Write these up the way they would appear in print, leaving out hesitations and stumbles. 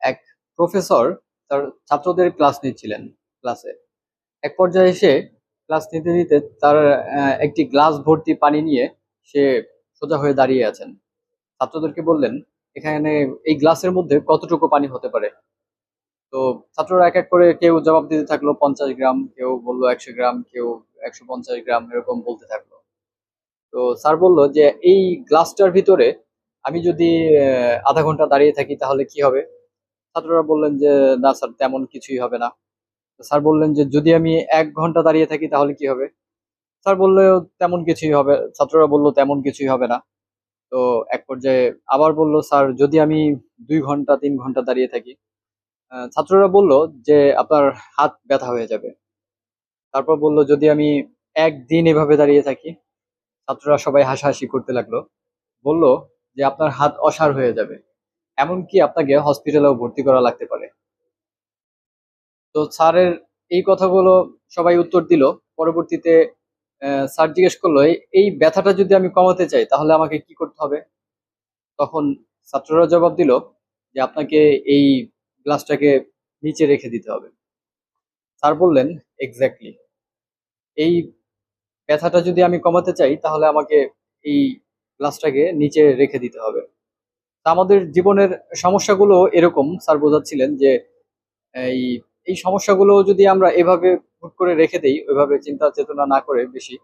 এক প্রফেসর তার ছাত্রদের ক্লাস নিচ্ছিলেন ক্লাসে। এক পর্যায়ে এসে ক্লাস নিতে নিতে তার একটি গ্লাস ভর্তি পানি নিয়ে সে সোজা হয়ে দাঁড়িয়ে আছেন। ছাত্রদেরকে বললেন, এখানে এই গ্লাসের মধ্যে কতটুকু পানি হতে পারে? তো ছাত্ররা এক এক করে কেউ জবাব দিতে থাকলো 50 গ্রাম, কেউ বললো 100 গ্রাম, কেউ 150 গ্রাম, এরকম বলতে থাকলো। তো স্যার বলল যে এই গ্লাসটার ভিতরে আমি যদি আধা ঘন্টা দাঁড়িয়ে থাকি তাহলে কি হবে? ছাত্ররা বললেন যে না স্যার, তেমন কিছুই হবে না। তো স্যার বললেন যে যদি আমি 1 ঘন্টা দাঁড়িয়ে থাকি তাহলে কি হবে? স্যার বললো তেমন কিছুই হবে। ছাত্ররা বলল তেমন কিছুই হবে না। তো এক পর্যায়ে আবার বলল, স্যার যদি আমি 2 ঘন্টা 3 ঘন্টা দাঁড়িয়ে থাকি? ছাত্ররা বলল যে আপনার হাত ব্যথা হয়ে যাবে। তারপর বলল যদি আমি একদিন এভাবে দাঁড়িয়ে থাকি? ছাত্ররা সবাই হাসাহাসি করতে লাগলো। বলল যে আপনার হাত অসাড় হয়ে যাবে, এমনকি আপনাকে হসপিটালেও ভর্তি করা লাগতে পারে। তো স্যারের এই কথাগুলো সবাই উত্তর দিল। পরবর্তীতে স্যার জিজ্ঞেস করলো, এই ব্যথাটা যদি আমি কমাতে চাই তাহলে আমাকে কি করতে হবে? তখন ছাত্ররা জবাব দিল যে আপনাকে এই গ্লাসটাকে নিচে রেখে দিতে হবে। স্যার বললেন, এক্স্যাক্টলি, এই ব্যথাটা যদি আমি কমাতে চাই তাহলে আমাকে এই গ্লাসটাকে নিচে রেখে দিতে হবে। তা আমাদের জীবনের সমস্যাগুলো এরকম। স্যার বোঝাচ্ছিলেন যে এই এই সমস্যাগুলো যদি আমরা এভাবে হুট করে রেখে দেই, ওইভাবে চিন্তা চেতনা না করে, বেশি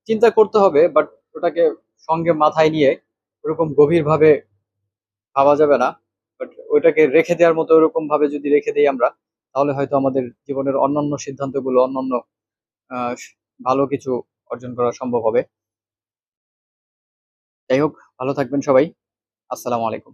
চিন্তা করতে হবে বাট ওটাকে সঙ্গে মাথায় নিয়ে ওরকম গভীর ভাবে ভাবা যাবে না। বাট ওইটাকে রেখে দেওয়ার মতো ওরকম ভাবে যদি রেখে দেই আমরা, তাহলে হয়তো আমাদের জীবনের অন্যান্য সিদ্ধান্তগুলো, অন্যান্য আহ ভালো কিছু অর্জন করা সম্ভব হবে। যাই হোক, ভালো থাকবেন সবাই। আসসালামু আলাইকুম।